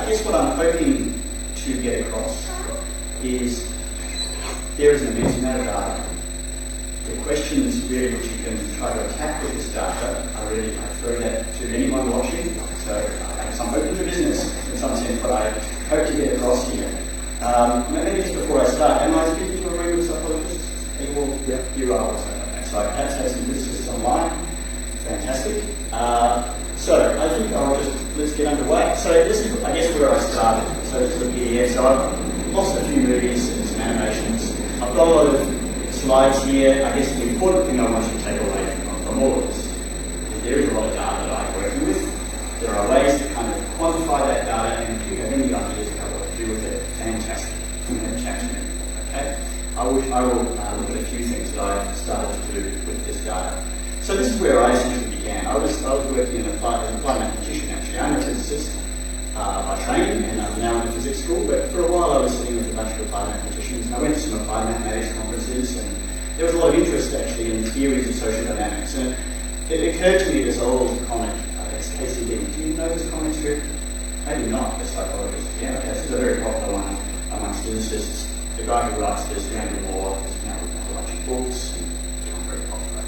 I guess what I'm hoping to get across is there is an immense amount of data. The questions really which you can try to attack with this data, I throw that to anyone watching. So I'm open for business in some sense, but I hope to get across here. Maybe just before I start, am I speaking to a room of psychologists? Yeah. You are also. Okay. So I perhaps have some physicists online. Fantastic. So I think let's get underway. So this is, I guess, where I started. So this is a PDF. So I've lost a few movies and some animations. I've got a lot of slides here. I guess the important thing I want you to take away from all of this is there is a lot of data that I'm working with. There are ways to kind of quantify that data, and if you have any ideas about what to do with it, fantastic. Chat to me. Okay? I will look at a few things that I've started to do with this data. So this is where I essentially began. I was working as an applied mathematician actually. I'm a physicist by training, and I'm now in a physics school, but for a while I was sitting with a bunch of applied mathematicians, and I went to some applied mathematics conferences, and there was a lot of interest actually in theories of social dynamics. And it occurred to me this old comic, it's KCD. Do you know this comic strip? Maybe not, the psychologist. Yeah, okay, this is a very popular one amongst physicists. The guy who writes this, Andrew Moore, has now written a bunch of books and become very popular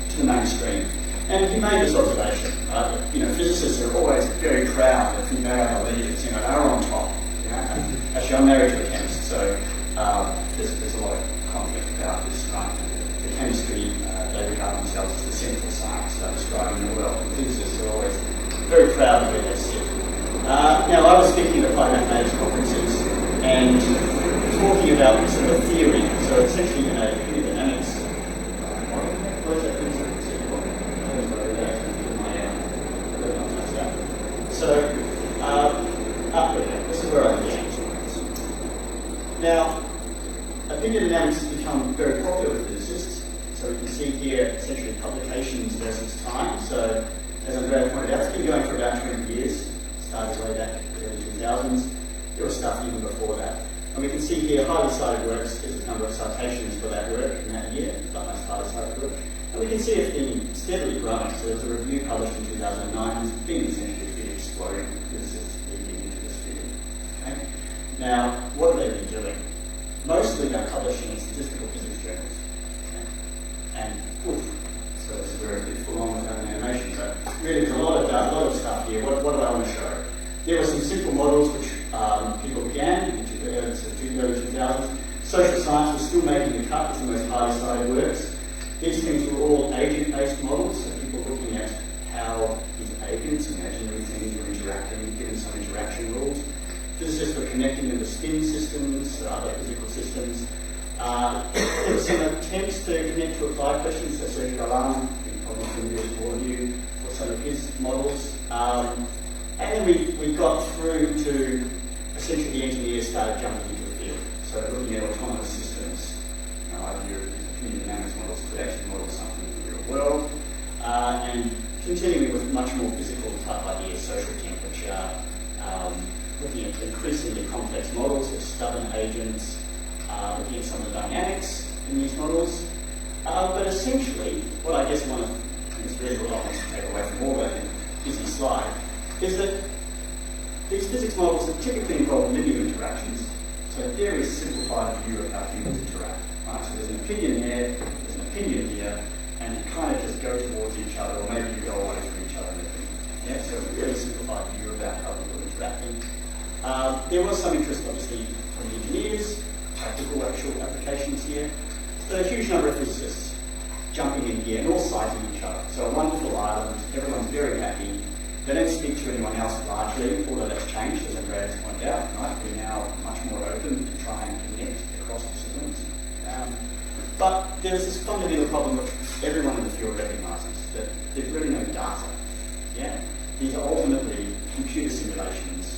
to the mainstream. And he made this observation, that, physicists are always very proud that they are leaders, they're on top. Actually, I'm married to a chemist, so there's a lot of conflict about this, right? The chemistry, they regard themselves as the central science describing the world. And physicists are always very proud of where they sit. Now, I was speaking at applied mathematics conferences and talking about sort of a theory. So essentially, dynamics. What is that? So, this is where I began. Now, opiniodynamics has become very popular with physicists. So we can see here essentially publications versus time. So, as Andrea pointed out, it's been going for about 20 years. Started way back in the early 2000s. There was stuff even before that. And we can see here highly cited works. There's a number of citations for that work in that year. It's not most highly cited work. And we can see it's been steadily growing. So there was a review published in 2009. It's been essentially exploding physicists leading into this field. Okay? Now, what have they been doing? Mostly they're publishing in statistical physics journals. Okay? And so this is where it's full on with that animation. But really, there's a lot of stuff here. What do I want to show? There were some simple models which people began in the early 2000s. Social science was still making the cut as the most highly cited works. These things were all agent-based models, so people looking at how these agents, imaginary things, were interacting, given some interaction rules. Physicists were connecting them to spin systems, other physical systems. There were some attempts to connect to applied questions, so Sergio Alam, probably familiar with all of you, for some of his models. And then we got through to essentially the engineers started jumping into the field. So looking at autonomous systems, idea of community dynamics models could actually model something in the real world. And continuing with much more physical type ideas, social temperature, looking at increasingly complex models with stubborn agents, looking at some of the dynamics in these models. But essentially, what I guess one of, and it's really what I want to take away from all that busy slide, is that these physics models that typically involve linear interactions, so a very simplified view of how humans interact. Right? So there's an opinion there, there's an opinion here, and you kind of just go towards each other, or maybe you go away from each other. Yeah, so a really simplified view about how people are interacting. There was some interest, obviously, from the engineers, practical actual applications here. So a huge number of physicists jumping in here and all citing each other. So a wonderful island, everyone's very happy. They don't speak to anyone else largely, although that's changed, as Andreas pointed out. Right? We're now much more open to try and connect across disciplines. But there's this fundamental problem which everyone in the field recognises, that there's really no data. Yeah? These are ultimately computer simulations,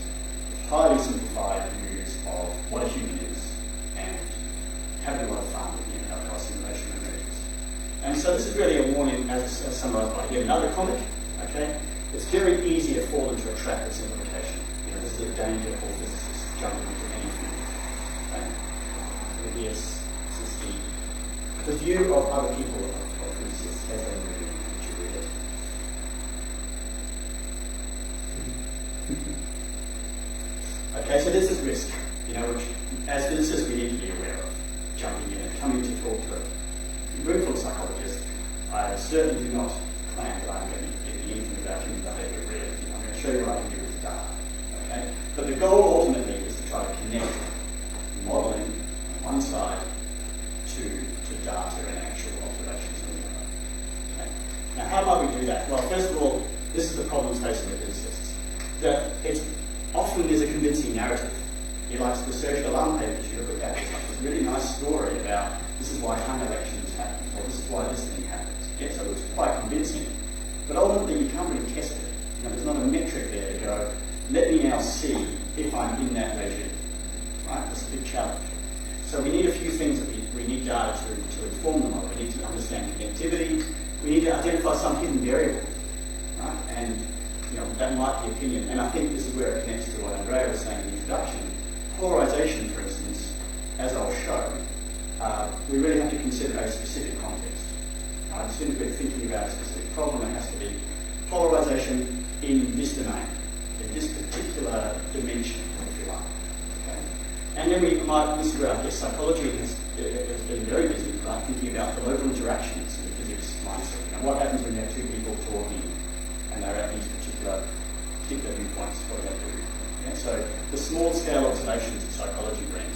highly simplified views of what a human is, and having a lot of fun with how simulation emerges. And so this is really a warning, as summarised by here, another comic. Okay? It's very easy to fall into a trap of simplification. This is a danger for physicists jumping into anything. Right? Yes, this is the view of other people of physicists as they move in. Did you read it? Okay, so this is risk, which as physicists we need to be aware of. Jumping in and coming to talk to a room full of psychologists, I certainly do not claim that I'm going to be giving anything about human behaviour really. I'm going to show you what I can do with data. Okay? But the goal ultimately is to try to connect modelling on one side to data and actual observations on the other. Okay? Now, how might we do that? Well, first of all, this is the problems facing the physicists. That it's often there's a convincing narrative. You like the social alarm papers, you look at that, it's a really nice story about this is why hung elections happen, or this is why this thing happens. Yeah, so it's quite convincing. But ultimately, you can't really test it. There's not a metric there to go, let me now see if I'm in that regime. Right? That's a big challenge. So we need a few things that we need data to inform them of. We need to understand connectivity. We need to identify some hidden variable. Right? And that might be opinion. And I think this is where it connects to what Andrea was saying in the introduction. Polarization, for instance, as I'll show, we really have to consider a specific context. As soon as we're thinking about a specific problem, it has to be polarization in this domain, in this particular dimension, if you like. Okay? And then this is where I guess psychology has been very busy, right, thinking about the local interactions in the physics mindset. What happens when you have two people talking and they're at these particular viewpoints? What do they do? Yeah, so the small-scale observations that psychology brings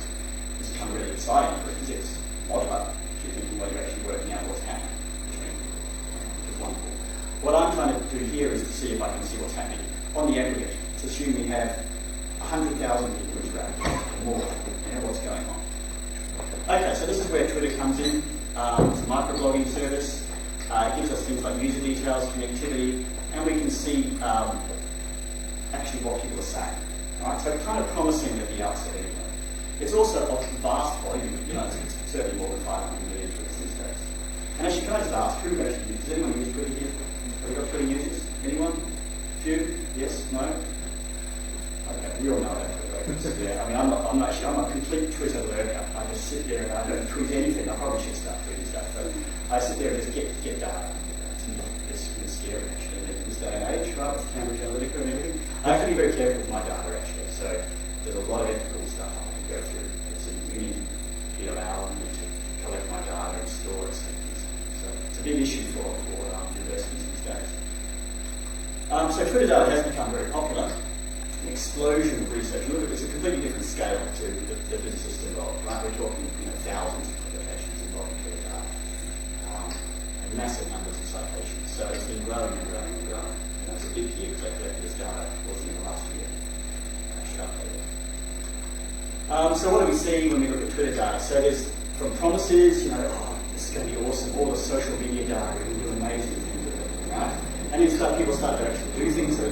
has become really exciting for physics. Modeler, if you're thinking what you're actually working out what's happening between. It's wonderful. What I'm trying to do here is to see if I can see what's happening on the aggregate. Let's assume we have 100,000 people interacting or more. What's going on? Okay, so this is where Twitter comes in. It's a microblogging service. It gives us things like user details, connectivity, and we can see actually what people are saying. Right, so kind of promising at the outset anyway. It's also of vast volume, it's certainly more than 500 million tweets these days. And I should kind of just ask, who actually uses, does anyone use Twitter here? Have we got Twitter users? Anyone? Few? Yes? No? Okay, we all know that. Yeah, I'm a complete Twitter lurker. I just sit there and I don't tweet anything. I probably should start tweeting stuff, but I sit there and just get data. It's scary actually in this day and age, right? With Cambridge Analytica and everything. I have to be very careful with my data actually. So there's a lot of ethical stuff I can go through. It's a union allow me to collect my data and store it. So it's a big issue for universities these days. So Twitter data has become very popular. An explosion of research. Look, it's a completely different scale to the physicists involved, right? We're talking thousands of publications involving Twitter data. And massive numbers of citations. So it's been growing and growing and growing. It's a big year collected for this data, wasn't in the last year. I should update it. So what do we see when we look at Twitter data? So there's from promises, this is going to be awesome, all the social media data, we're going to do amazing things with it, right? And then people start to actually do things that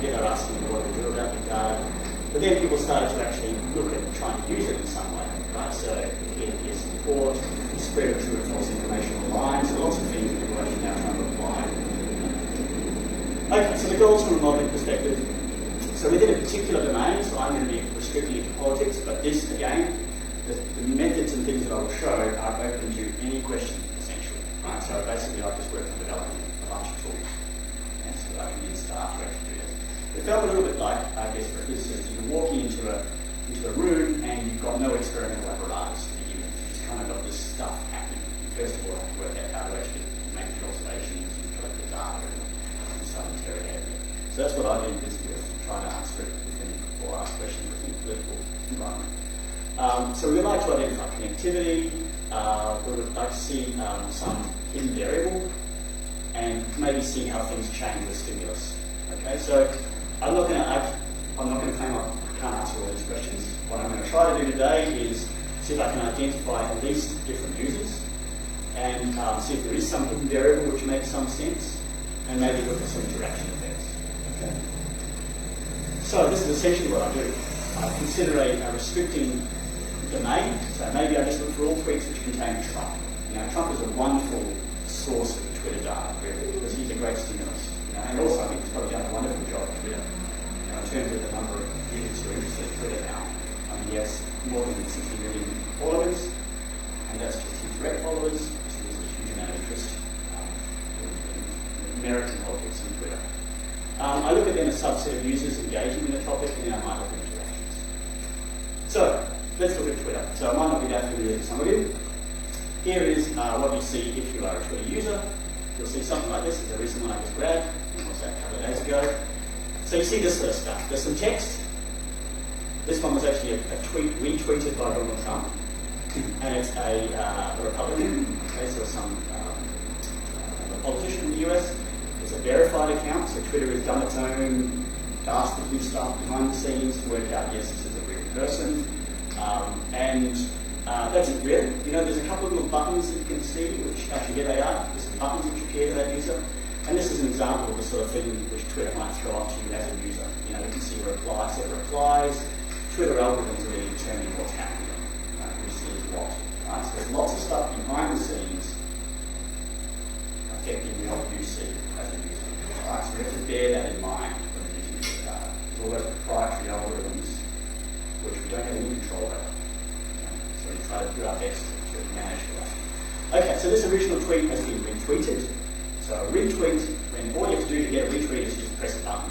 they are asking what to do about the data. But then people started to actually look at trying to use it in some way, right? So peer-to-peer support, spread of true and false information online, so lots of things that people are actually now trying to apply. Okay, so the goals from a modelling perspective. So within a particular domain, so I'm going to be restricting it to politics, but this, again, the methods and things that I will show are open to any question, essentially. Right? So basically, I've just worked on developing a bunch of tools, so that I can use staff to actually do this. It felt a little bit like, I guess, for a physicist, you're walking into a room and you've got no experimental apparatus to begin with. You've just kind of got this stuff happening. First of all, I have to work out how to actually make the observations and collect the data and start interrogating it. So that's what I've been busy with, trying to answer it or ask questions within the political environment. So we would like to identify connectivity, we would like to see some hidden variable, and maybe see how things change with stimulus. Okay, so I'm not going to claim I can't answer all these questions. What I'm going to try to do today is see if I can identify at least different users, and see if there is some hidden variable which makes some sense, and maybe look at some interaction effects. Okay. So this is essentially what I do. I consider a restricting domain, so maybe I just look for all tweets which contain Trump. Trump is a wonderful source of Twitter data, really, because he's a great stimulus. And also I think he's probably done a wonderful job at Twitter. In terms of the number of users who are interested in Twitter now. He has more than 60 million followers, and that's just his direct followers, so there's a huge amount of interest in American politics and Twitter. I look at then a subset of users engaging in the topic, and then I might look at interaction. So let's look at Twitter. So it might not be that familiar to some of you. Here is what you see if you are a Twitter user. You'll see something like this. It's a recent one I just grabbed. It was that a couple of days ago. So you see this sort of stuff. There's some text. This one was actually a tweet retweeted by Donald Trump. And it's a Republican. Okay, so some a politician in the US. It's a verified account, so Twitter has done its own dastardly stuff behind the scenes to work out, yes, this is a real person. That's it really. You know, there's a couple of little buttons that you can see, which actually here they are. There's some buttons which appear to that user. And this is an example of the sort of thing which Twitter might throw up to you as a user. You know, you can see replies, set replies. Twitter algorithms really determine what's happening, who sees what. Right? So there's lots of stuff behind the scenes affecting what you see as a user. Right? So we have to bear that in mind when we're using Twitter data. There's all those proprietary algorithms which we don't have any control over. So we try to do our best to manage that. Okay, so this original tweet has been retweeted. So a retweet, when all you have to do to get a retweet is just press a button.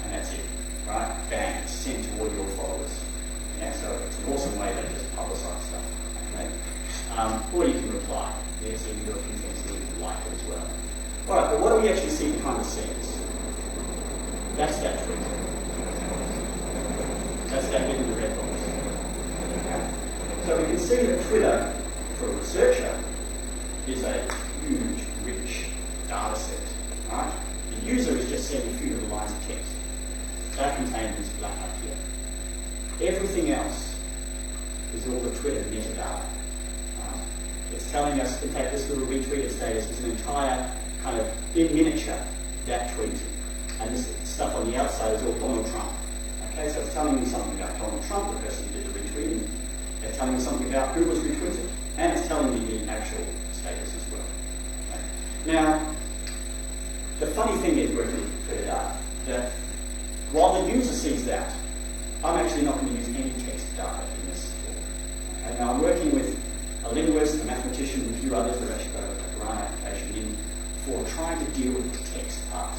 And that's it. Right? Bang, it's sent to all your followers. Yeah, so it's an awesome way to just publicise stuff. Okay? Or you can reply. Yeah, so you can do a few things that you can like it as well. Alright, but what do we actually see behind the scenes? That's that tweet. That's that bit in the red box. Okay? So we can see that Twitter, for a researcher, is a huge, rich data set. Right? The user is just sending a few little lines of text. That contains this black up here. Everything else is all the Twitter metadata. Right? It's telling us, in fact, this little retweeted status is an entire kind of, in miniature, that tweet. And this stuff on the outside is all Donald Trump. Okay, so it's telling me something about Donald Trump, the person who did the retweeting. It's telling me something about who was retweeted. And it's telling me the actual status as well. Okay. Now, the funny thing is, working with Twitter data, that while the user sees that, I'm actually not going to use any text data in this talk. Okay? Now I'm working with a linguist, a mathematician, and a few others that have actually got a grant application in for trying to deal with the text part.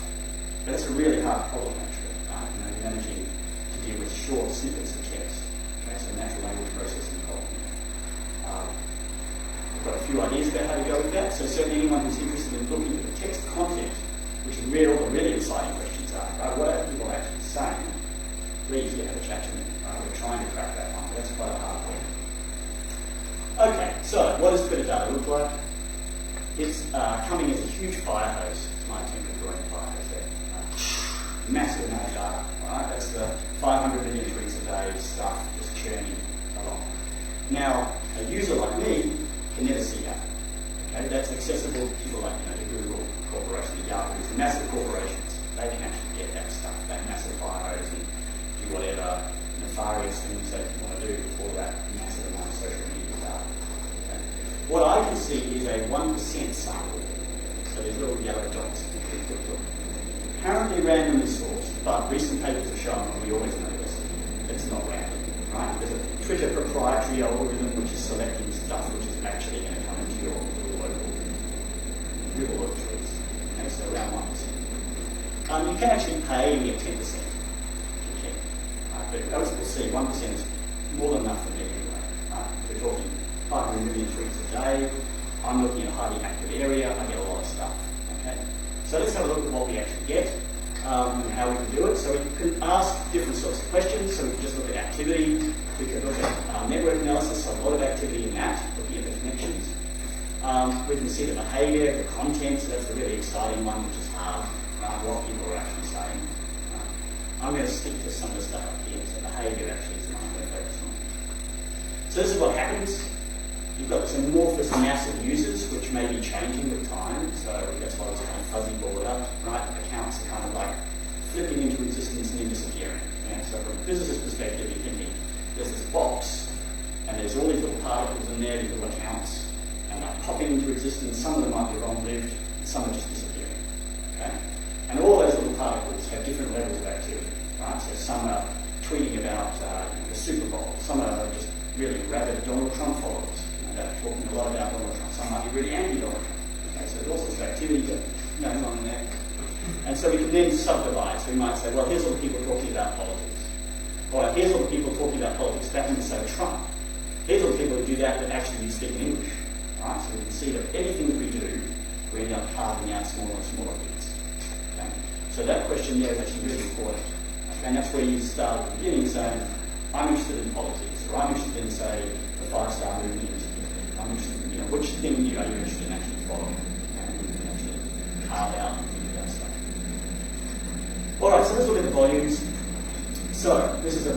But that's a really hard problem actually. You know, managing to deal with short snippets of text. Okay? So natural language processing problem. I've got a few ideas about how to go with that. So certainly anyone who's interested in looking at the text content, which is where all the really exciting questions are, right? What are people actually saying? Please have a chat to me. We're trying to crack that one, but that's quite a hard one. Okay, so what does Twitter data look like? It's coming as a huge fire hose. It's my attempt at drawing a fire hose there. Massive amount of data, right? That's the 500 million tweets a day stuff just churning along. Now, a user like me can never see that. Okay, that's accessible to people like the Google corporation, the Yahoo, the massive corporations. They can actually get that stuff, that massive fire hose, and do whatever nefarious things they want to do before that massive amount of social media data. Okay. What I can see is a 1% sample. So there's little yellow dots. Apparently randomly sourced, but recent papers have shown, and we always know this, it's not random, right? There's a Twitter proprietary algorithm which is selecting stuff which is actually going to come into your real world tweets. Okay, so around 1%. You can actually pay and get 10%. You can. But as we'll see, 1% is more than enough for me anyway. We're talking 500 million tweets a day. I'm looking at a highly active area. I get a lot of stuff. Okay. So let's have a look at what we actually get and how we can do it. So we can ask different sorts of questions. So we can just look at activity. We can look at network analysis, so a lot of activity in that, looking at the connections. We can see the behaviour, the content, so that's the really exciting one, which is hard, what people are actually saying. I'm going to stick to some of the stuff up here, so behaviour actually is the one I'm going to focus on. So this is what happens. You've got this amorphous mass of users, which may be changing with time, so that's why it's kind of fuzzy border, right? Accounts are kind of like flipping into existence and then disappearing. Yeah? So from a business's perspective, you're thinking there's this box, and there's all these little particles in there, these little accounts, and they're popping into existence. Some of them might be long-lived, and some are just disappearing. Okay? And all those little particles have different levels of activity, right? So some are tweeting about the Super Bowl, some are just really rabid Donald Trump followers. They're talking a lot about Donald Trump. Some might be really anti-Donald Trump. Okay, so there's all sorts of activity going on in there. And so we can then subdivide. So we might say, well, here's all the people talking about politics. All right, here's all the people talking about politics back in, say, Trump. Here's all the people who do that actually speak in English. All right, so we can see that anything that we do, we end up carving out smaller and smaller bits. Okay? So that question there is actually really important. Okay? And that's where you start at the beginning saying, I'm interested in politics, or I'm interested in, say, the 5-star movement. I'm interested in, which thing are you interested in actually following? And you can actually carve out and think about stuff. All right, so let's look at the volumes. So this is a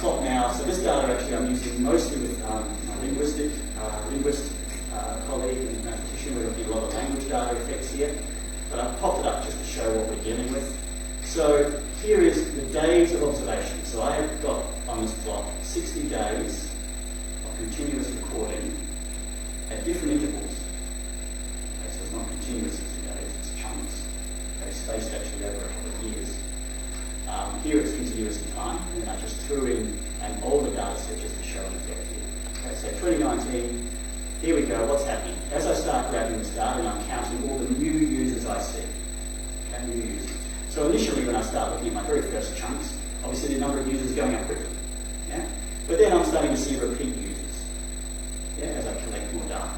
plot now. So this data actually I'm using mostly with my linguist colleague and mathematician. We're looking at a lot of language data effects here. But I've popped it up just to show what we're dealing with. So here is the days of observation. So I have got on this plot 60 days of continuous recording at different intervals. Okay, so it's not continuous 60 days, it's chunks. Okay, spaced actually over a couple of years. Here it's continuous in time, and then I just threw in an older data set just to show an effect here. Okay, so 2019, here we go, what's happening? As I start grabbing this data, and I'm counting all the new users I see. Okay, new users. So initially when I start looking at my very first chunks, obviously the number of users is going up quickly. Yeah? But then I'm starting to see repeat users. Yeah, as I collect more data.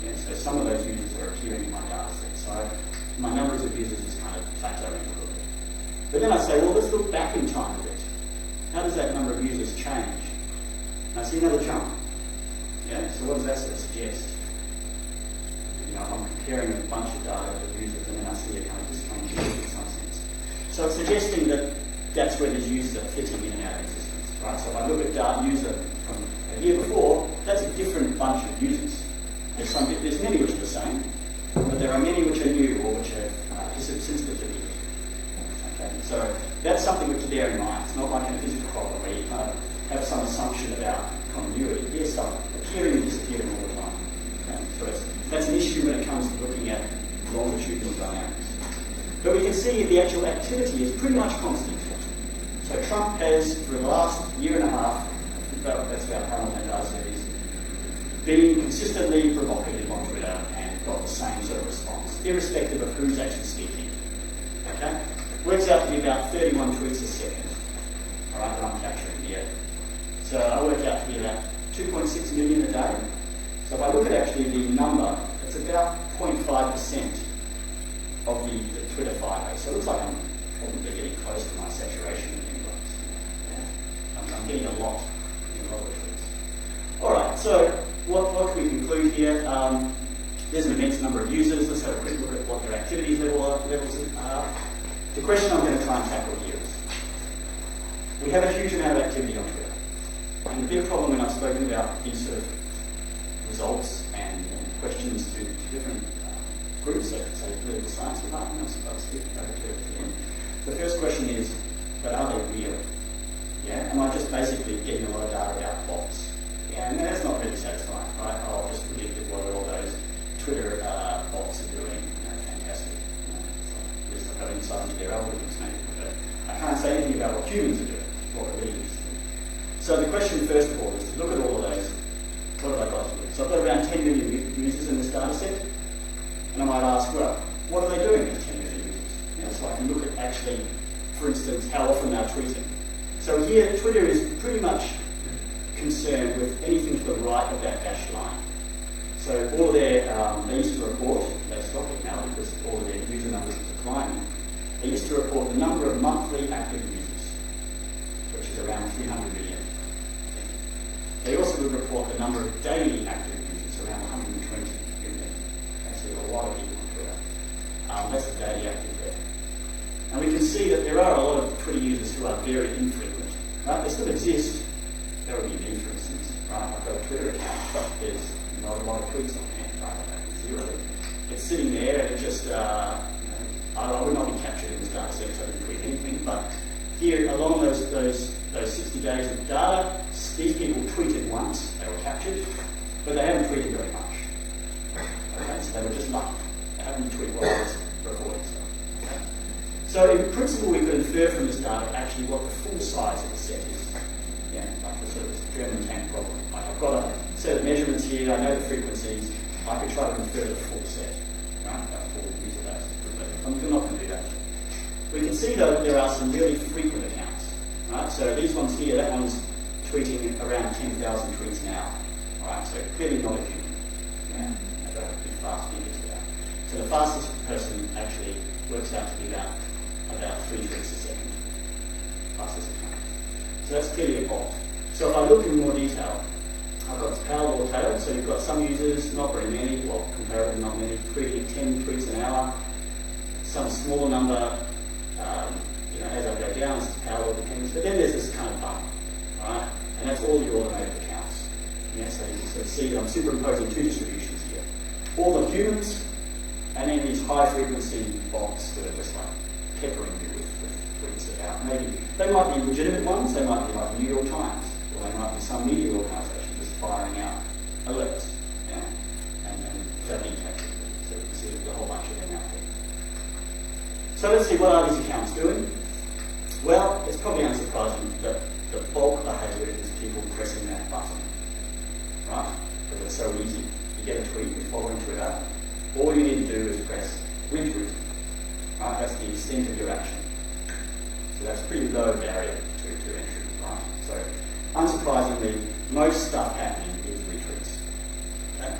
Yeah, so some of those users are appearing in my data set. So my numbers of users is kind of plateauing a little bit. But then I say, well, let's look back in time a bit. How does that number of users change? And I see another jump. Yeah, so what does that sort of suggest? I'm comparing a bunch of data with users, and then I see a kind of disjoint in some sense. So it's suggesting that that's where these users are fitting in and out of existence. Right? So if I look at data user from a year before, that's a different bunch of users. There's many which are the same, but there are many which are new or which are since the beginning. Okay, so that's something which to bear in mind. It's not like in a physical problem where you kind of have some assumption about continuity. Here's stuff appearing and disappearing all the time. Okay? So that's an issue when it comes to looking at longitudinal dynamics. But we can see the actual activity is pretty much constant. So Trump has, for the last year and a half, that's about how long that data series, been consistently provocative on Twitter and got the same sort of response, irrespective of who's actually speaking. Okay? Works out to be about 31 tweets a second. All right, that I'm capturing here. So I work out to be about 2.6 million a day. So if I look at actually the number, it's about 0.5% of the Twitter fire base. So it looks like I'm probably getting close to my saturation of inbox. Yeah. I'm getting a lot in a lot of tweets. All right, so what can we conclude here? There's an immense number of users. Let's have a quick look at what their activities levels are. The question I'm going to try and tackle here is, we have a huge amount of activity on Twitter. And the big problem when I've spoken about these sort of results and questions to different groups, like say political science department, I suppose, the first question is, but are they real? Yeah? Am I just basically getting a lot of data about bots? Yeah, and that's not really satisfying, right? I'll just predict what all those Twitter bots are doing. Fantastic. At least I've got insight into their algorithms, maybe. But I can't say anything about what humans are doing, what we're really interested in. So the question, first of all, is to look at all of those. What have I got here? So I've got around 10 million users in this data set. And I might ask, well, what are they doing with 10 million users? So I can look at actually, for instance, how often they're tweeting. So here, Twitter is pretty much concerned with anything to the right of that dashed line. So all their, they used to report, they stopped it now because all of their user numbers are declining. They used to report the number of monthly active users, which is around 300 million. They also would report the number of daily active users, around 120 million. So there are a lot of people on Twitter. That's the daily active there. And we can see that there are a lot of Twitter users who are very infrequent. Right? They still exist. There would be me, for instance. Right? I've got a Twitter account, but there's not a lot of tweets on there. Right? Zero. It's sitting there, and it just, I would not be captured in this data set because I didn't tweet anything. But here, along those 60 days of data, these people tweeted once, they were captured, but they haven't tweeted very much. Okay, so they were just lucky. They happened to tweet while I was recording stuff. Okay? So in principle, we could infer from this data actually what the full size of the set is. Yeah, like the sort of German tank problem. Like I've got a set of measurements here, I know the frequencies, I could try to infer the full set, right? A full user base. I'm not going to do that. We can see though that there are some really frequent accounts. Right? So these ones here, that one's tweeting around 10,000 tweets an hour. Right? So clearly not a human. Yeah? They've got a pretty fast figures there. So the fastest person actually works out to be about 3 tweets a second. Fastest it can. So that's clearly a bot. So if I look in more detail, I've got this Powerball tail, so you've got some users, not very many, well, comparatively not many, tweeting 10 tweets an hour. Some small number, as I go down, it's Powerball depends. But then there's this kind of bump, right? And that's all the automated accounts. Yeah, so you can sort of see that I'm superimposing 2 distributions here. All the humans, and then these high-frequency bots that are just like peppering you with tweets about. Maybe they might be legitimate ones, they might be like New York Times, or they might be some media organisation just firing out alerts, and cleverly capturing them. So you can see there's a whole bunch of them out there. So let's see, what are these accounts doing? Well, it's probably unsurprising that the bulk behaviour is people pressing that button, right? Because it's so easy. You get a tweet, you're following Twitter, all you need to do is press retweet, right? That's the extent of your action. So that's a pretty low barrier to entry, right? So unsurprisingly, most stuff happening is retweets. Okay?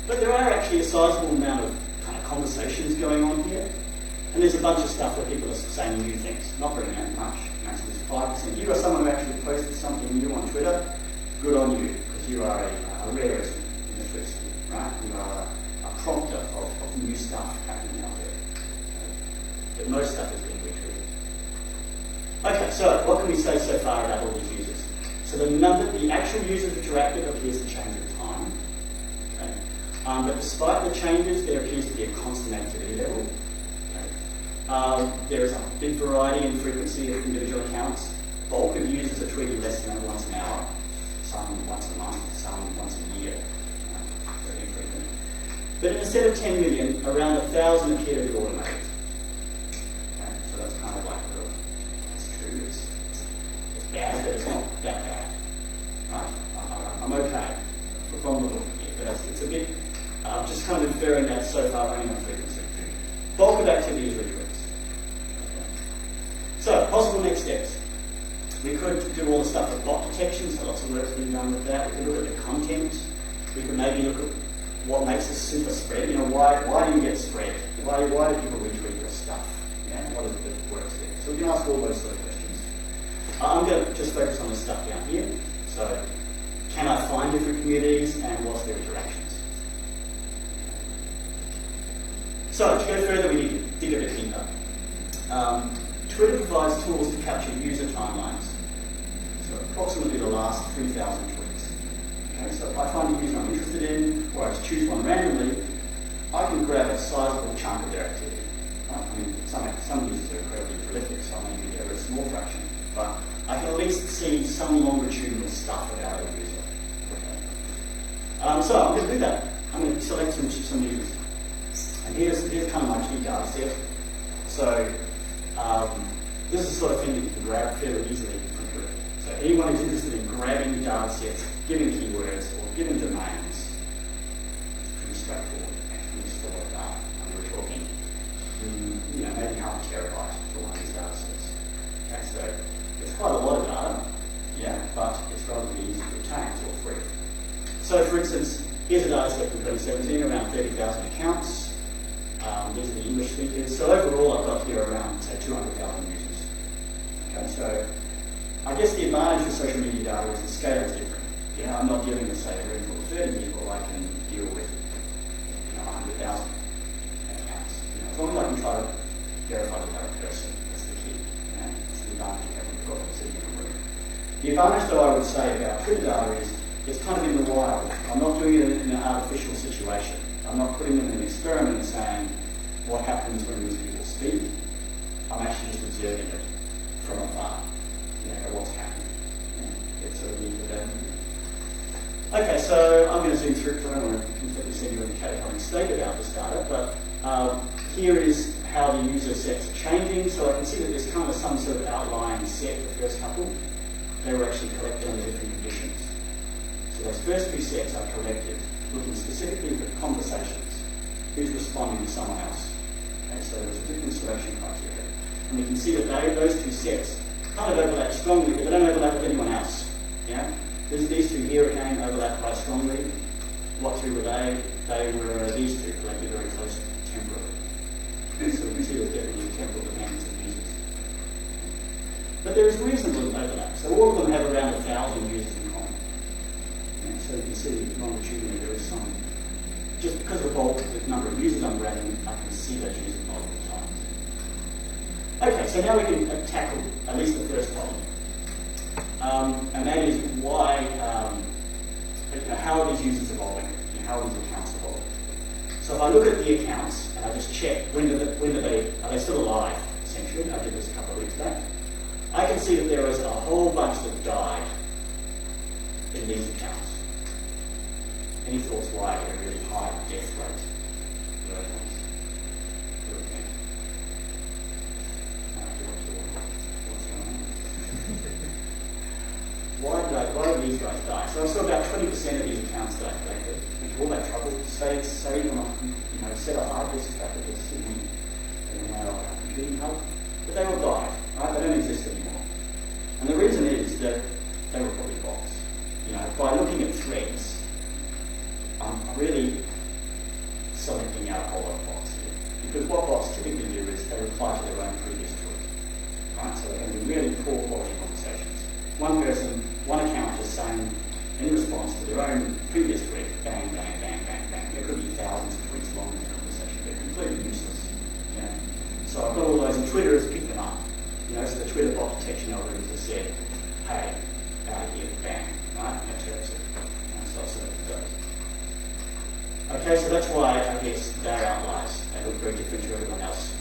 But there are actually a sizable amount of kind of conversations going on here. And there's a bunch of stuff where people are saying new things, not very much, maximum 5%. You are someone who actually posted something new on Twitter, good on you, because you are a rarity in the Twitter sphere, right? You are a prompter of new stuff happening out there. But most stuff is being retweeted. Okay, so what can we say so far about all these users? So the actual users which are active appears to change with time. Okay? But despite the changes, there appears to be a constant activity level. There is a big variety in frequency of individual accounts. Bulk of users are tweeting less than once an hour, some once a month, some once a year. Very infrequent. But instead of 10 million, around 1,000 appear to be automated. Okay, so that's kind of like, that's true, it's bad, but it's not that bad. Right? I'm okay from the look here, but it's a bit, just kind of inferring that so far only on frequency. Bulk of activity is retweets. So, possible next steps. We could do all the stuff with bot detection, so lots of work's been done with that. We could look at the content. We could maybe look at what makes a super spread. Why do you get spread? Why do people retweet your stuff? Yeah, what is it that works there? So we can ask all those sort of questions. I'm going to just focus on the stuff down here. So, can I find different communities and what's their interactions? So, to go further, we need to dig a bit deeper. Twitter provides tools to capture user timelines. So, approximately the last 3,000 tweets. Okay, so if I find a user I'm interested in, or I just choose one randomly, I can grab a sizable chunk of their activity. Right? I mean, some users are incredibly prolific, so I may be a very small fraction. But I can at least see some longitudinal stuff about a user. Okay. So I'm going to do that. I'm going to select some users. And here's kind of my key data set. So this is the sort of thing that you can grab fairly easily from Twitter. So anyone who's interested in grabbing data sets, giving keywords, or giving domains, pretty straightforward. Just for what data. And we're talking, maybe half a terabyte for one of these data sets. Okay, so it's quite a lot of data, but it's relatively easy to obtain. It's all free. So for instance, here's a data set from 2017, around 30,000 accounts. These are the English speakers. So overall, I've got here around, say, 200,000 users. Okay, so I guess the advantage of social media data is the scale is different. I'm not dealing with, say, a room full of 30 people. I can deal with 100,000 accounts. As long as I can try to verify the right person, that's the key. That's the advantage of having got a city in a room. The advantage, though, I would say about Twitter data is it's kind of in the wild. I'm not doing it in an artificial situation. I'm not putting them in an experiment and saying what happens when these people speak. I'm actually just observing it from afar. What's happening. It's sort of neat for that. Okay, so I'm going to zoom through. I don't want to completely send you in a catatonic state about this data, but here is how the user sets are changing. So I can see that there's kind of some sort of outlying set, the first couple. They were actually collected under different conditions. So those first two sets are collected looking specifically for conversations, who's responding to someone else. Okay, so there's a different selection criteria. And we can see that those two sets kind of overlap strongly, but they don't overlap with anyone else. Yeah? These two here again overlap quite strongly. What two were they? They were these two, collected very close temporally. So we can see there's definitely temporal dependence of users. But there is reasonable overlap. So all of them have around 1,000 users in common. Yeah, so you can see longitudinally there is some. Just because of the number of users I'm grabbing, I can see those users multiple times. Okay, so now we can tackle at least the first problem. And that is why, how are these users evolving? How are these accounts evolving? So if I look at the accounts and I just check are they still alive, essentially? I did this a couple of weeks back. I can see that there is a whole bunch that died in these accounts. Any thoughts why a really high death rate? Why did these guys die? So I saw about 20% of these accounts that I collected, which all that trouble, saved on a set of hard disk packages sitting in our computing hub, but they all died, right? They don't exist anymore. And the reason is that they were probably bots. By looking at threads, I'm really selecting out a whole lot of bots here. Because what bots typically do is they reply to their own previous tweet. Right? So they're going to be really poor quality conversations. One person, one account just saying in response to their own previous tweet, bang, bang, bang, bang, bang. There could be thousands of tweets long in the conversation. They're completely useless. So I've got all those, and Twitter has picked them up. So the Twitter bot detection algorithm has said, hey, out of here, bang, right? That's it. And stop selecting those. Okay, so that's why I guess they're outliers. They look very different to everyone else.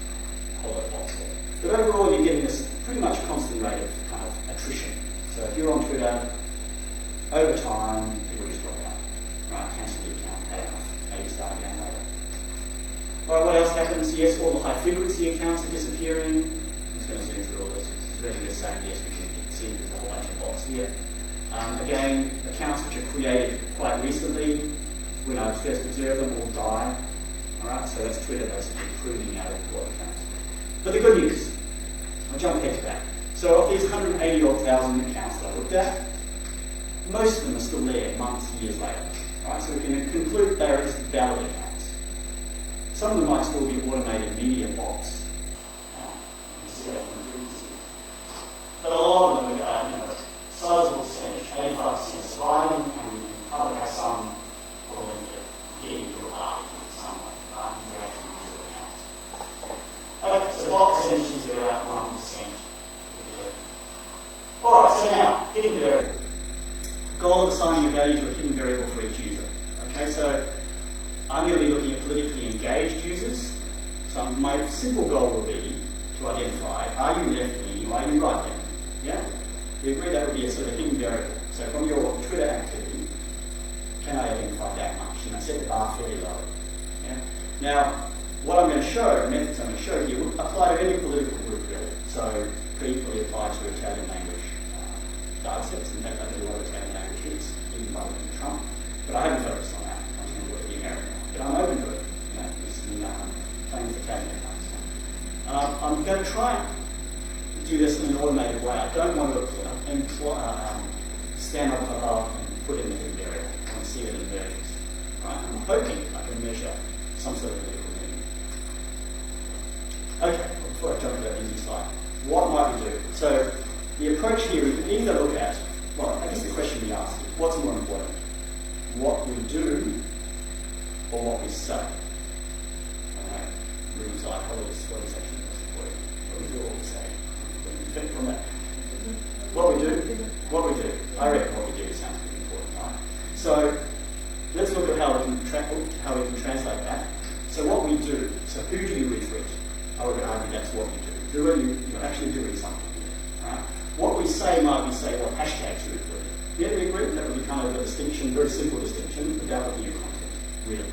A whole lot of bots there. But overall, you're getting this pretty much constant rate of kind of attrition. So if you're on Twitter, over time, people just drop out. Right, cancel the account, had enough. Maybe start again later. Alright, what else happens? Yes, all the high frequency accounts are disappearing. I'm just going to zoom through all this. It's really just saying, yes, we can see there's a whole bunch of bots here. Again, accounts which are created quite recently, when I first observed them, all die. Alright, so that's Twitter basically proving out of what accounts. But the good news, I'll jump ahead to that. So of these 180,000 accounts that I looked at, most of them are still there months, years later. Right? So we can conclude they are just valid accounts. Some of them might still be automated media bots. But a lot of them are sizable percentage, 85% sliding, and other has some getting to a party in some way, right? Interacting with user accounts. Okay, so bot percentages are about 1%. Alright, so now, hidden variable. Goal of assigning a value to a hidden variable for each user. Okay, so I'm going to be looking at politically engaged users. So my simple goal will be to identify, are you left-leaning or are you right-leaning? Yeah? We agree that would be a sort of hidden variable. So from your Twitter activity, can I identify that much? Set the bar fairly low. Yeah? Now, what I'm going to show, the methods I'm going to show here, will apply to any political group really. So could equally apply to Italian language data sets. In fact, I do a lot of Italian language hits, even by looking at Trump. But I haven't focused on that. I'm just going to look at the American one. But I'm open to it. Playing with Italian accounts. I'm going to try and do this in an automated way. I don't want to stand up above and put in the hidden variable. I want to see it in values. Right? I'm hoping I can measure some sort of political meaning. Okay, well, before I jump to that easy slide, what might we do? So the approach here, we can either look at, well, I guess the question we ask is, what's more important? What we do or what we say? Alright, room psychologist, what is actually most important? What we do or what we say? What do you think from that? What we do? What we do. I reckon what we do sounds pretty important, right? So let's look at how we can translate that. So what we do, so who do you retweet? I would argue that's what you do. Who are you? You're actually doing something here. Right? What we say might be say what hashtags you retweet. Yeah, we agree that would be kind of a distinction, very simple distinction, without looking at content, really.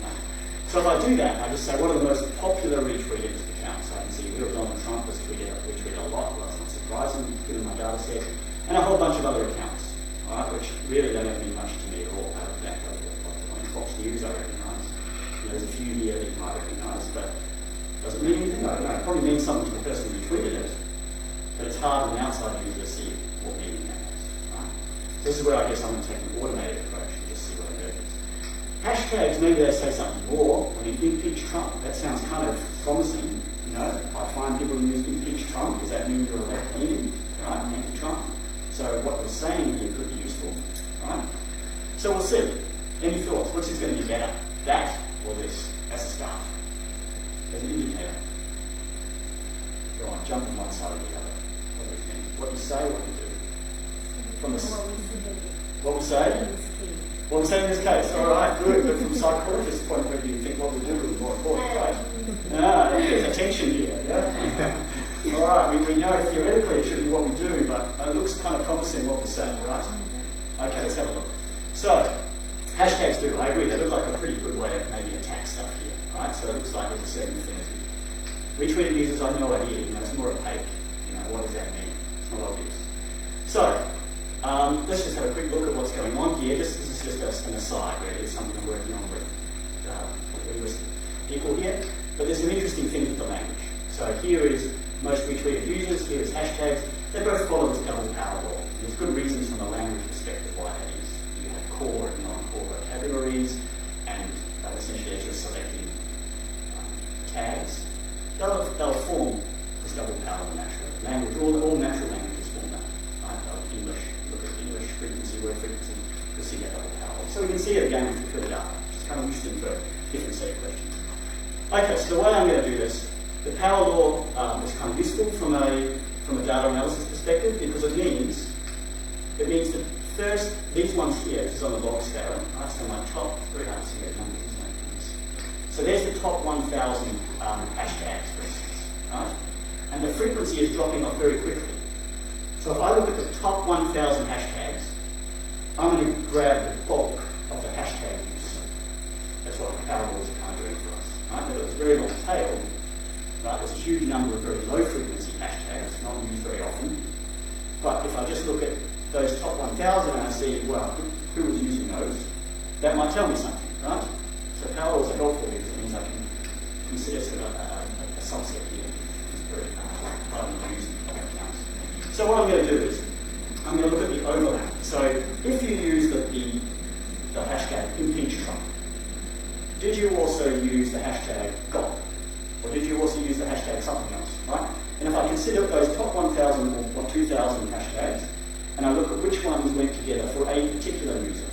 Right? So if I do that, I just say what are the most popular retweeted accounts. So I can see Donald Trump was retweeted a lot. Well, that's not surprising given my data set. And a whole bunch of other accounts, right, which really don't mean much to me at all out of that. Like Fox News I recognise. There's a few here that you might recognise, but does it mean anything? I don't know. It probably means something to the person who tweeted it. but it's hard on the outside user to see what meaning that has. Right? This is where I guess I'm going to take an automated approach and just see what I do. Hashtags, maybe they say something more. I mean, impeach Trump, that sounds kind of promising. You know, I find people who use impeach Trump, does that mean you're left-leaning, right, anti-Trump? So what we're saying here could be useful, right? So we'll see. Any thoughts? Which is going to be better, that or this, as a start, as an indicator? Go on, jump on one side or the other. What do you think? What you say, what you do? From the what we say? What we say in this case. All right, good. But from a psychologist's point of view, you think what we do is more important, right? There's a tension here, yeah? All right, we know theoretically it should be what we do, but it looks kind of promising what we say, right? Okay, let's have a look. So, hashtags do, I agree, they look like a pretty good way to maybe attack stuff here, right? So it looks like there's a certain affinity. Retweeted users, I have no idea, it's more opaque. What does that mean? It's not obvious. So, let's just have a quick look at what's going on here. This is just an aside, really. It's something I'm working on with English people here. But there's some interesting things with the language. So here is most retweeted users, here is hashtags. They both follow this double power law. There's good reasons from a language perspective why that is. You have core and non-core vocabularies, and essentially as you're selecting tags, they'll form this double power natural language. All natural languages form that. Right? English, look at English frequency, word frequency, you'll see that double power. So we can see it again if we fill it up, which is kind of interesting for a different set of questions. Okay, so the way I'm going to do this, the power law is kind of useful from a data analysis perspective because it means that first, these ones here, this is on the log scale, right? So my top, very hard to see those numbers, isn't it? So there's the top 1,000 hashtags, for instance, right? And the frequency is dropping off very quickly. So if I look at the top 1,000 hashtags, I'm going to grab the bulk of the hashtag use. That's what the power laws are kind of doing for us, right? But it's very long tail, right? There's a huge number of very low frequency hashtags, not used very often. But if I just look at those top 1,000 and I see, well, who was using those, that might tell me something, right? So power laws are helpful because it means I can consider sort of a subset here. It's very highly used accounts. So what I'm going to do is, I'm going to look at the overlap. So if you use the hashtag impeach Trump, did you also use the hashtag God? Or did you also use the hashtag something else, right? And if I consider those top 1,000 or 2,000 hashtags, and I look at which ones went together for a particular user,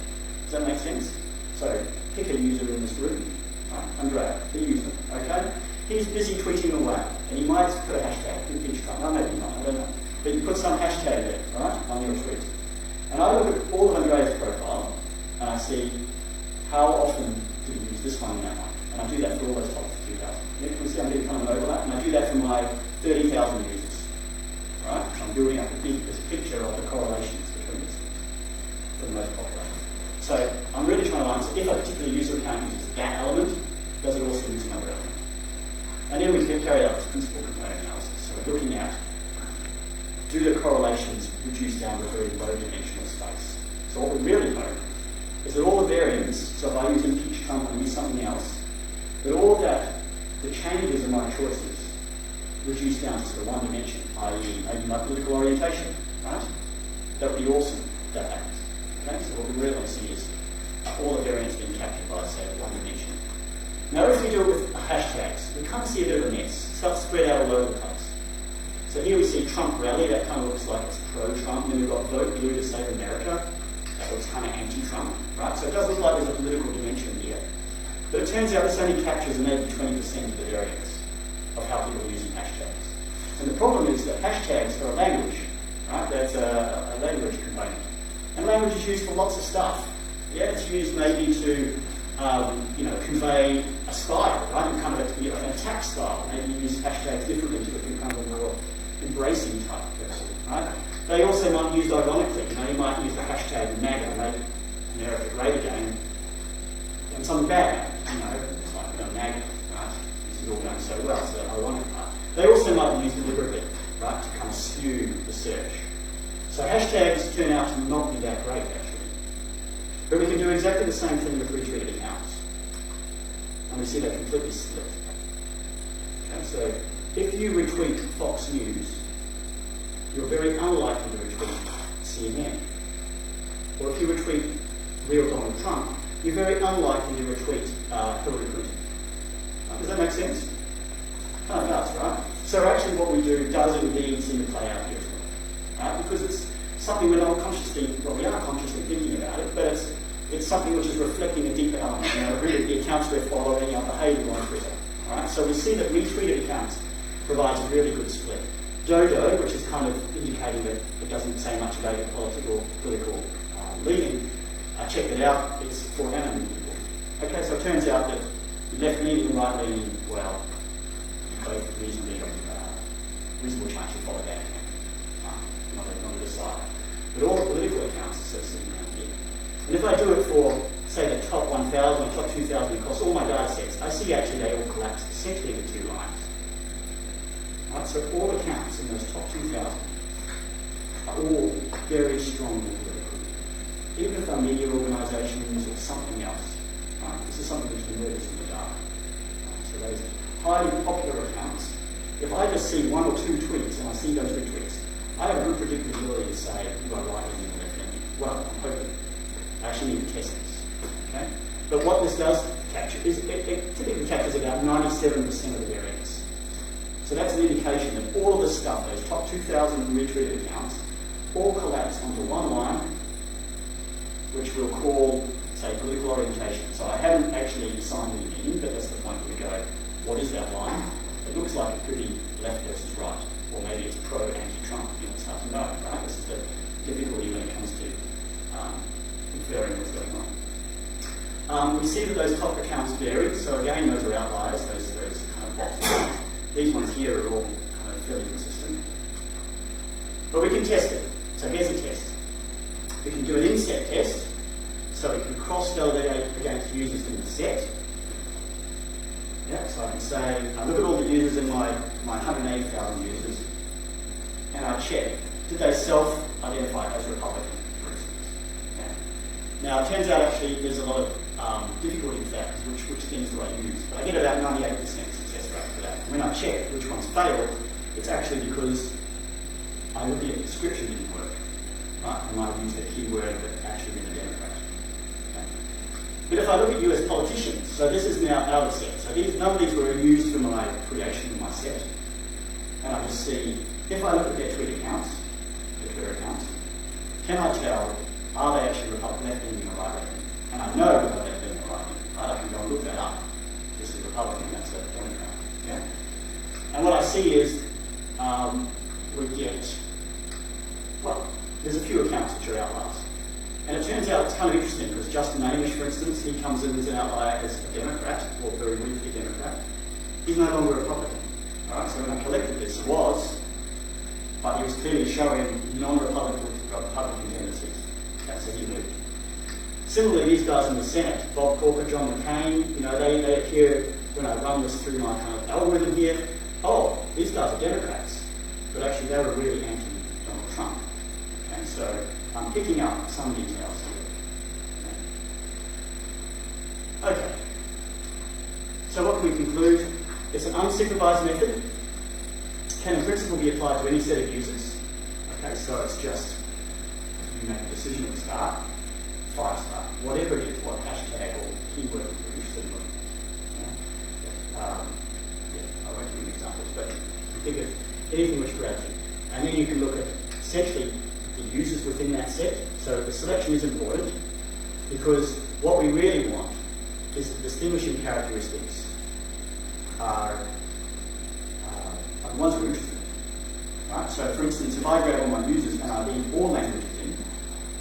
does that make sense? So pick a user in this group, right? Andrea, the user, okay? He's busy tweeting away, and he might put a hashtag, impeach Trump. No, maybe not, I don't know. But you put some hashtag there, right, on your tweet. And I look at all of Andrea's profile, and I see how often do you use this one and that one. And I do that for all those top 2,000. You can see I'm getting kind of an overlap, and I do that for my 30,000 users. Right? So I'm building up this picture of the correlations between these things for the most popular. So I'm really trying to answer if a particular user account uses that element, does it also use another element? And then we can carry out this principal component analysis. So we're looking at, do the correlations reduce down to a very low dimensional space? So what we really know is that all the variance, so if I use impeach Trump and use something else, that all of that, the changes in my choices, reduce down to sort of one dimension, i.e. maybe my political orientation, right? That would be awesome if that happens. Okay, so what we really see is all the variance being captured by, say, one dimension. Now if we do it with hashtags, we kind of see a bit of a mess. It starts to spread out all over the place. So here we see Trump rally, that kind of looks like it's pro-Trump, and then we've got vote blue to save America, that looks kind of anti-Trump, right? So it does look like there's a political dimension here. But it turns out this only captures maybe 20% of the variance of how people are using hashtags. And the problem is that hashtags are a language, right? That's a language component. And language is used for lots of stuff. Yeah, it's used maybe to, convey a style, right? And kind of an attack style. Maybe you use hashtags differently to become a more embracing type person, right? They also might be used ironically. You might use the hashtag MAGA, make America great again, and something bad. It's like MAGA, right? This is all going so well, so the ironic part. They also might be used deliberately, right, to kind of skew the search. So hashtags turn out to not be that great, actually. But we can do exactly the same thing with retweeted accounts. And we see that completely split. Okay, so if you retweet Fox News, you're very unlikely to retweet CNN. Or if you retweet real Donald Trump, you're very unlikely to retweet Hillary Clinton. Does that make sense? Kind of does, right? So actually what we do does indeed seem to play out here as well. Right? Because it's something we're not consciously, well, we are consciously thinking about it, but it's something which is reflecting a deeper element. Really the accounts we're following, our behaviour on Twitter. Right? So we see that retweeted accounts provides a really good split. Dodo, which is kind of indicating that it doesn't say much about your political leaning, I checked it out, it's for anonymous people. Okay, so it turns out that left-leaning and right-leaning, well, both reasonable chance you follow that account, not on this side. But all the political accounts are sitting around here. And if I do it for, say, the top 1,000 or top 2,000 across all my data sets, I see actually they all collapse essentially into two lines. Right, so all accounts in those top 2,000 are all very strongly political. Even if they're media organisations or something else. Right? This is something which you notice in the data. Right? So those highly popular accounts, if I just see one or two tweets and I see those retweets, I have a good predictability to say you are right-leaning or left-leaning. Well, I'm hoping. I actually need to test this. Okay? But what this does capture is it typically captures about 97% of the variance. So that's an indication that all of the stuff, those top 2,000 retweeted accounts, all collapse onto one line, which we'll call, say, political orientation. So I haven't actually assigned any meaning, but that's the point where we go, what is that line? It looks like it could be left versus right, or maybe it's pro, anti-Trump. It's hard to know, right? This is the difficulty when it comes to inferring what's going on. We see that those top accounts vary, so again, those are outliers, those kind of boxes. These ones here are all kind of fairly consistent. But we can test it. So here's a test. We can do an inset test, so we can cross-validate against users in the set. Yeah, so I can say, I look at all the users in my 180,000 users, and I check, did they self-identify as Republican, for instance? Yeah. Now, it turns out actually there's a lot of difficulty factors, which things do I use? But I get about 98% success rate for that. When I check which ones failed, it's actually because I looked at the description didn't work. Right? I might have used a keyword that actually been a Democrat. Okay. But if I look at US politicians, so this is now out of set. So none of these were used for my creation of my set. And I just see, if I look at their Twitter accounts, can I tell, are they actually left-leaning or right-leaning? And I know whether they're left-leaning or right-leaning. Right? I can go and look that up. This is Republican, that's a Democrat. Yeah? And what I see is we get, well, there's a few accounts which are outliers. And it turns out it's kind of interesting because Justin Amish, for instance, he comes in as an outlier as a Democrat, or very weakly Democrat. He's no longer a Republican. All right, so when I collected this, he was, but he was clearly showing non-Republican tendencies. Okay, so he moved. Similarly, these guys in the Senate, Bob Corker, John McCain, they appear when I run this through my kind of algorithm here. Oh, these guys are Democrats, but actually they were really anti-Donald Trump. Okay, so I'm picking up some details here. Okay. So what can we conclude? It's an unsupervised method. Can in principle be applied to any set of users. Okay, so it's just you make a decision at the start, 5-star, whatever it is, what hashtag or keyword you're interested in. I won't give you examples, but you think of anything which grabs you. And then you can look at essentially the users within that set. So the selection is important because what we really want is the distinguishing characteristics are the ones we're interested in. Right? So for instance, if I grab all my users and I leave all languages in,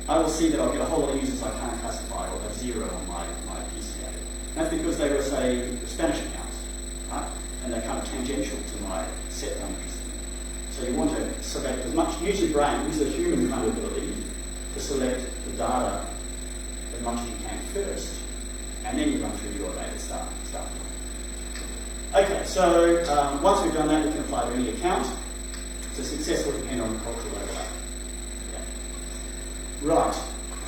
I will see that I'll get a whole lot of users I can't classify or have 0 on my PCA. That's because they were, say, Spanish accounts, right? And they're kind of tangential to my set that I'm interested in. So you want to select as much, use your brain, use the human kind of ability to select the data as much as you can first, and then you run through your data stuff. Okay, so once we've done that, we can apply to any account. So success will depend on the cultural overlay. Okay. Right,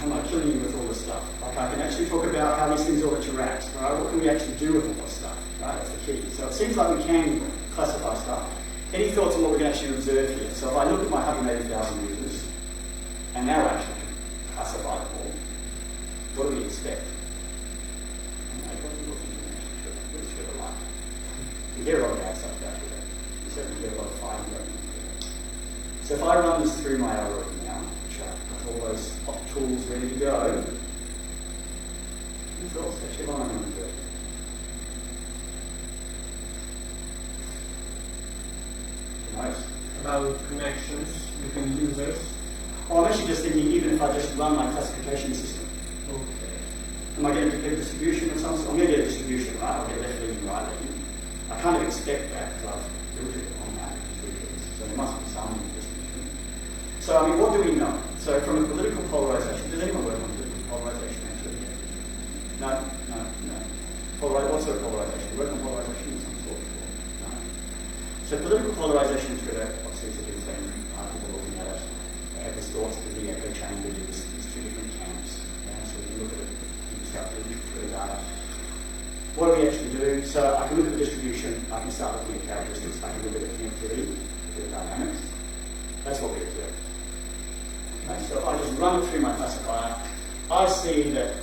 am I killing you with all this stuff? Like I can actually talk about how these things all interact, right? What can we actually do with all this stuff, right? That's the key. So it seems like we can classify stuff. Any thoughts on what we can actually observe here? So if I look at my 180,000 users, and now actually classify them all, what do we expect? You hear a lot of bad stuff about it. You certainly hear a lot of fighting going on. So if I run this through my algorithm now, which I've got all those hot tools ready to go, any thoughts? Actually, what am I going to do? About connections between users. Oh, I'm actually just thinking, even if I just run my classification system. Okay. Am I going to get a distribution of some sort? I'm going to get a distribution, right? I'll get left leaning, right leaning. I kind of expect that because I've built it on that. So there must be some distribution. So, I mean, what do we know? So from a political polarization, does anyone work on political polarization actually? No. What sort of polarization? You work on polarization of some sort? No. So political polarization in Twitter, obviously it's a big thing. People looking at it. They have this thoughts of the echo chamber, these two different camps. So we can look at it, you can start looking at Twitter data. What do we actually do? So I can look at the distribution, I can start looking at characteristics, I can look at the connectivity, look at the dynamics. That's what we observe. Okay, so if I just run it through my classifier, I see that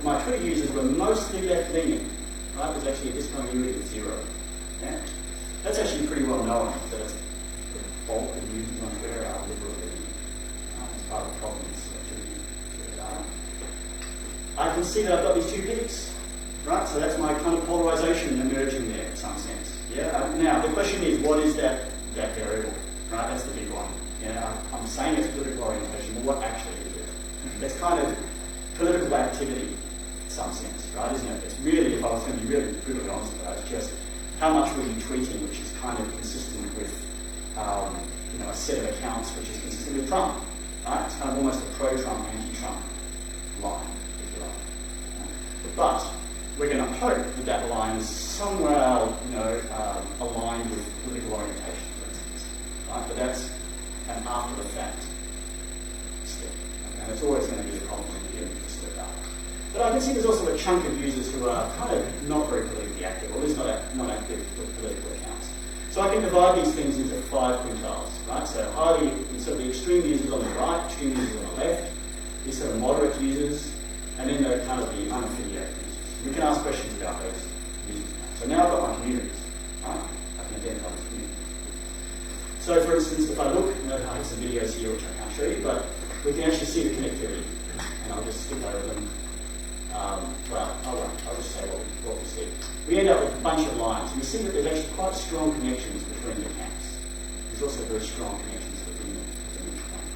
my Twitter users were mostly left-leaning, right? There's actually a discontinuity of 0. Yeah? That's actually pretty well known, that it's the bulk of users on Twitter are liberal-leaning. It's part of the problem with Twitter data. I can see that I've got these two peaks, right? So that's my kind of polarization emerging there in some sense. Yeah. Now the question is, what is that variable? Right. That's the big one. Yeah. I'm saying it's political orientation, but what actually is it? It's kind of political activity in some sense, right? Isn't it? It's really, if I was going to be really brutally honest about it, it's just how much were you tweeting, which is kind of consistent with a set of accounts which is consistent with Trump. Right. It's kind of almost a pro-Trump, anti-Trump line, if you like. But we're going to hope that that line is somewhere, aligned with political orientation, for instance. Right? But that's an after-the-fact step. Okay? And it's always going to be a problem when you're doing this step up. But I can see there's also a chunk of users who are kind of not very politically active, or at least not active with political accounts. So I can divide these things into 5 quintiles, right? So sort of the extreme users on the right, extreme users on the left, these sort of moderate users, and then the kind of the unaffiliated users. We can ask questions about those users now. So now I've got my communities, right? I can identify these communities. So for instance, if I look, I have some videos here which I can't show you, but we can actually see the connectivity. And I'll just skip over them. I'll just say what we see. We end up with a bunch of lines, and we see that there's actually quite strong connections between the camps. There's also very strong connections between each camp.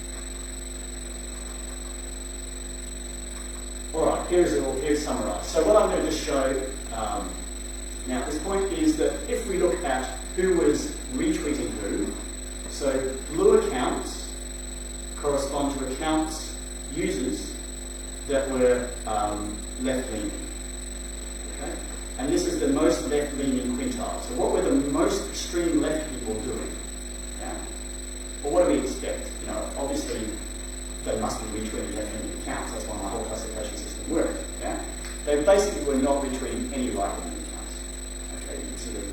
Alright, here's summarised. So what I'm going to just show now at this point is that if we look at who was retweeting who, so blue accounts correspond to accounts, users, that were left-leaning. Okay? And this is the most left-leaning quintile. So what were the most extreme left people doing? Yeah? Well, what do we expect? Obviously they must be retweeting left-leaning accounts. That's why my whole classification system worked. Yeah? They basically were not retweeting any right-leaning accounts. Okay? You can see that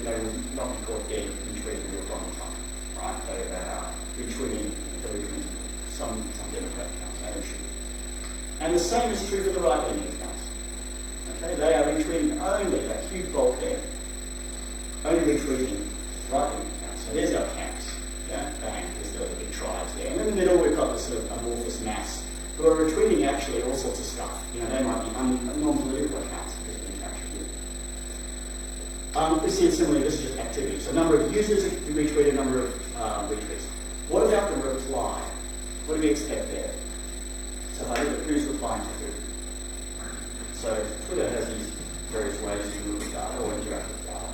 they would not be caught dead retweeting real Donald Trump. Right? They are retweeting Hillary Clinton, some Democrat accounts. They should. And the same is true for the right-leaning accounts. Okay, they are retweeting only, that huge bulk there, only retweeting right-leaning accounts. So there's our camps. Yeah, bang, there's the big tribes there. And in the middle we've got this sort of amorphous mass who are retweeting actually all sorts of stuff. They might be non-political accounts because of interaction here. We see it similarly, this is just activity. So number of users who retweeted, number of retweets. What about the reply? What do we expect there? So if I look at who's replying to who. So Twitter has these various ways you look at data or interact with data.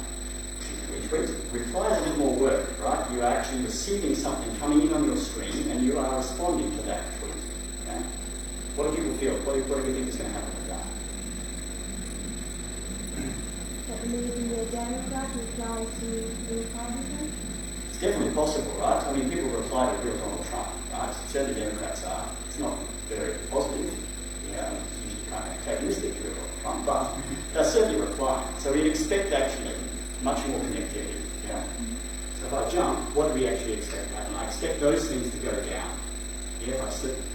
Retweet. Reply is a little more work, right? You are actually receiving something coming in on your screen and you are responding to that tweet. Okay? What do people feel? What do you think is going to happen with that? That maybe the Democrat reply to the Republican? It's definitely possible, right? I mean, people reply to real Donald Trump, right? Certainly Democrats are. It's not very positive. It's usually kind of antagonistic to Donald Trump, but they're certainly replying. So we'd expect actually much more connectivity Yeah? So if I jump, what do we actually expect to happen? I expect those things to go down. Yeah, if I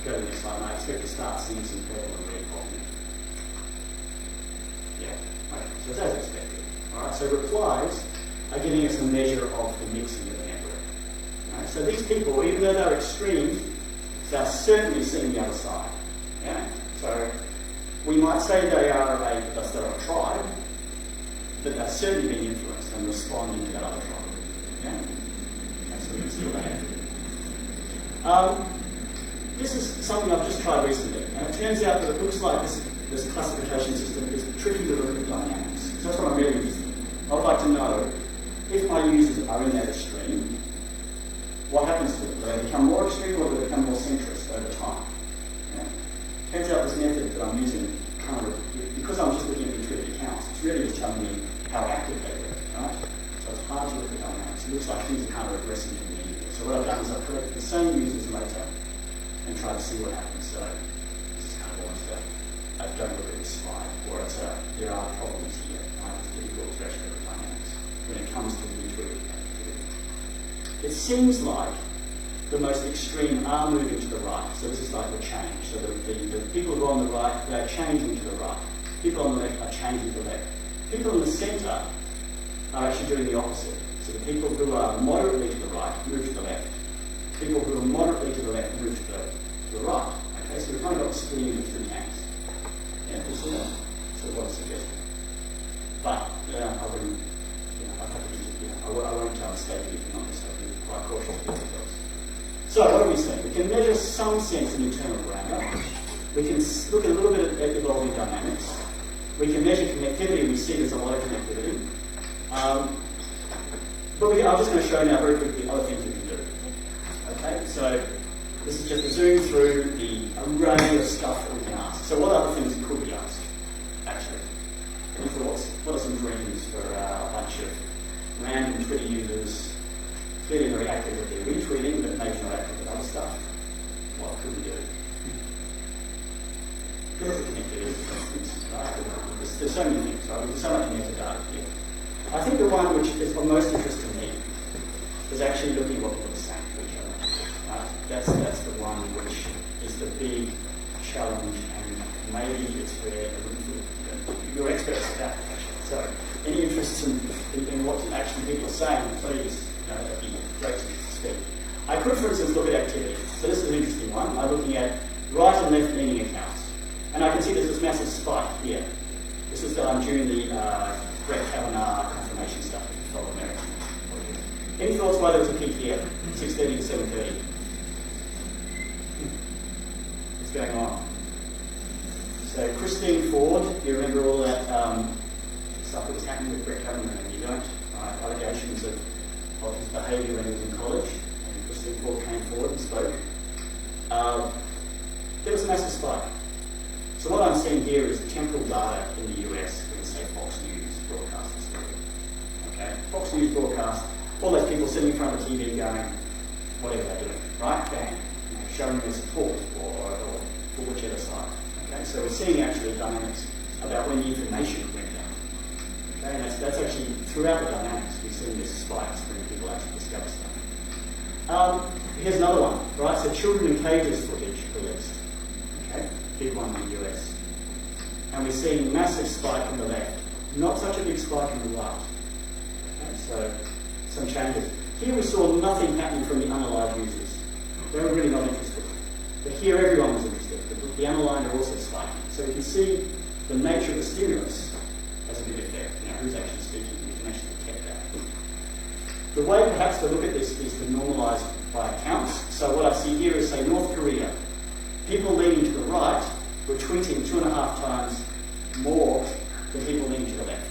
go to the next slide, I expect to start seeing some purple and red popping. Yeah, okay. So it's as expected. Alright, so replies are giving us a measure of the mixing of the network. Right? So these people, even though they're extreme, they're certainly seeing the other side. Yeah? So we might say they're a tribe, but they're certainly being influenced and responding to that other tribe. Yeah? Okay, so we can see what they have. This is something I've just tried recently, and it turns out that it looks like this classification system is tricky to look at dynamics. So that's what I'm really interested in. I would like to know, if my users are in that extreme, what happens to them? Do they become more extreme or do they become more centrist over time? Yeah. Turns out this method that I'm using, because I'm just looking at retweeted accounts, it's really just telling me how active they were, right? So it's hard to look at dynamics. It looks like things are kind of regressing to the mean. So what I've done is I've collected the same users later and tried to see what happens. So this is kind of almost don't look at this slide, or there are problems here. Right? It's difficult to actually look at dynamics when it comes to retweeting activity. It seems like the most extreme are moving to the right. So this is like a change. So the people who are on the right, they're changing to the right. People on the left are changing to the left. People in the centre are actually doing the opposite. So the people who are moderately to the right move to the left. People who are moderately to the left move to the right. Okay, so we've kind of got the splitting of two tanks. Yeah, this is what I suggest. But I wouldn't. I won't state anything on this. I'll be quite cautious with details. So what are we saying? We can measure some sense of internal parameter. We can look a little bit at evolving dynamics. We can measure connectivity. We see there's a lot of connectivity. But I'm just going to show now very quickly other things we can do. Okay, so this is just a zoom through the array of stuff that we can ask. So what other things could we ask, actually? Any thoughts? What are some dreams for a bunch of random Twitter users feeling very active with their retweeting, but maybe not active with other stuff? What could we do? Give us a connectivity, for instance. Right? There's so many things, right? There's so much metadata here. I think the one which is of most interest to me is actually looking at what people are saying to each other. Right? That's the one which is the big challenge, and maybe it's where you're experts at that. So, any interest in what actually people are saying, please, that'd be great to speak. I could, for instance, look at activity. So this is an interesting one. I'm looking at right and left leaning accounts. And I can see there's this massive spike here. This was done during the Brett Kavanaugh confirmation stuff, if you follow American. Any thoughts why there was a peak here, 6:30 to 7:30? What's going on? So Christine Ford, do you remember all that stuff that was happening with Brett Kavanaugh? And you don't, right? Allegations of his behaviour when he was in college. And Christine Ford came forward and spoke. There was a massive spike. So what I'm seeing here is temporal data in the US with, say, Fox News broadcast this story. Okay? Fox News broadcast, all those people sitting in front of the TV going, whatever they're doing, right? Bang. Showing their support or for whichever side. Okay? So we're seeing actually dynamics about when the information went down. Okay? And that's actually throughout the dynamics, we're seeing this spikes when people actually discover stuff. Here's another one, right? So children in cages footage released. Okay? Big one in the US. And we're seeing massive spike on the left. Not such a big spike on the right. Okay, so some changes. Here we saw nothing happening from the unaligned users. They were really not interested. But here everyone was interested. The unaligned are also spiking. So we can see the nature of the stimulus has a big effect. Who's actually speaking? We can actually detect that. The way perhaps to look at this is to normalise by accounts. So what I see here is, say, North Korea. People leaning to the right were tweeting 2.5 times more than people leaning to the left.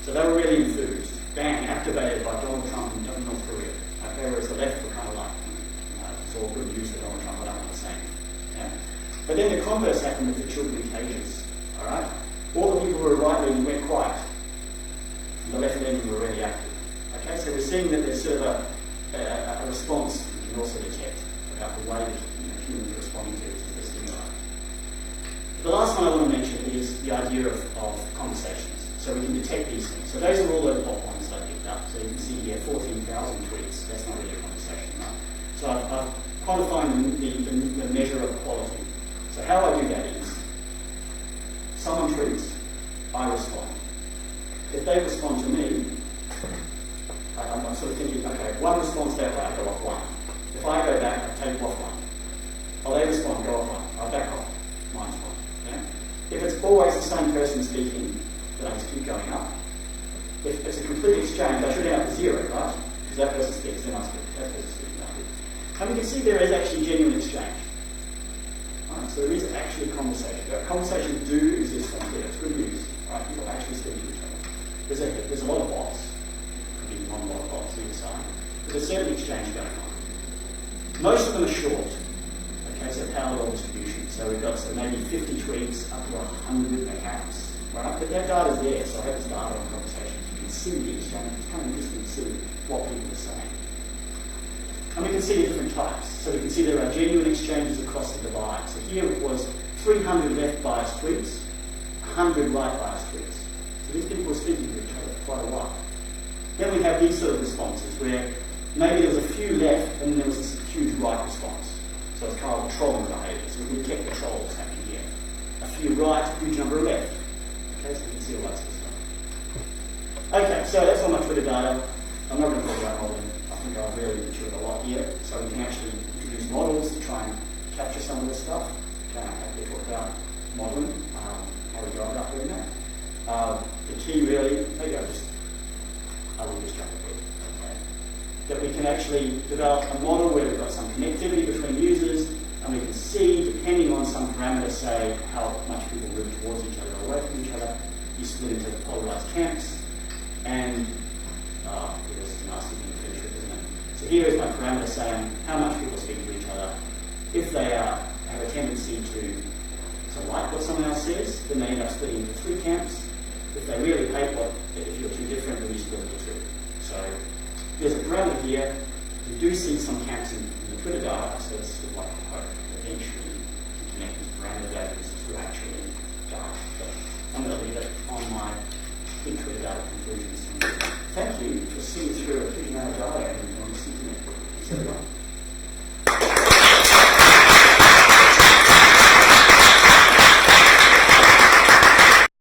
So they were really enthused. Bang, activated by Donald Trump in North Korea. Okay, whereas the left were kind of like, it's all good news for Donald Trump, I don't want to say anything. Yeah. But then the converse happened with the children in cages. Alright? All the people who were right leaning went quiet. And the left leaning were really active. Okay, so we're seeing that there's sort of a response we can also detect about the way that humans are responding to the stimuli. The last one I want to mention is the idea of conversations. So we can detect these things. So those are all those hot ones up. So you can see here 14,000 tweets. That's not really a conversation, right? So I've quantified the measure of quality. So how I do that is, someone tweets, I respond. If they respond to me, I'm sort of thinking, okay, one response that way, I go off one. If I go back, I take off one. Oh, they respond, go off one. I back off, minus one. Yeah? If it's always the same person speaking, then I just keep going up. If it's a complete exchange, I should end up with zero, right? Because that person speaks, then I speak, that person speaks, then I speak. And we can see there is actually genuine exchange. Right? So there is actually conversation. Conversations do exist on Twitter. It's good news. Right? People actually speak to each other. There's a lot of bots. Could be one lot of bots either side. But there's certainly exchange going on. Most of them are short. Okay, so parallel distribution. So we've got maybe 50 tweets up to 100 perhaps. Right? But that data's there, so I have this data on conversations. You can see the exchange. It's kind of interesting to see what people are saying. And we can see the different types. So we can see there are genuine exchanges across the divide. So here it was 300 left biased tweets, 100 right biased tweets. So these people were speaking to each other quite a lot. Then we have these sort of responses where maybe there was a few left and then there was this huge right response. So it's kind of trolling behaviour. So we get the trolls happening here. A few right, a huge number left. Okay, so we can see all that sort of stuff. Okay, so that's all my Twitter data. I'm not going to talk about modelling. I think I've really matured a lot here. So we can actually introduce models to try and capture some of this stuff. Okay, I'm happy to talk about modelling, how we go about doing that. The key really, maybe I will just jump ahead. Okay. That we can actually develop a model where we've got some connectivity between users, and we can see, depending on some parameters, say how much people move towards each other or away from each other, you split into the polarized camps, and this is a nice thing to finish with, isn't it? So here is my parameter saying how much people speak to each other. If they have a tendency to like what someone else says, then they end up splitting into 3 camps. If they really hate if you're too different, then you split into 2. So there's a parameter here. We do see some camps in the Twitter data, so it's sort of like a hope eventually to connect these parameter data to actually data. But I'm going to leave it on my big Twitter data conclusions. Thank you for seeing through a big amount of data and listening to me.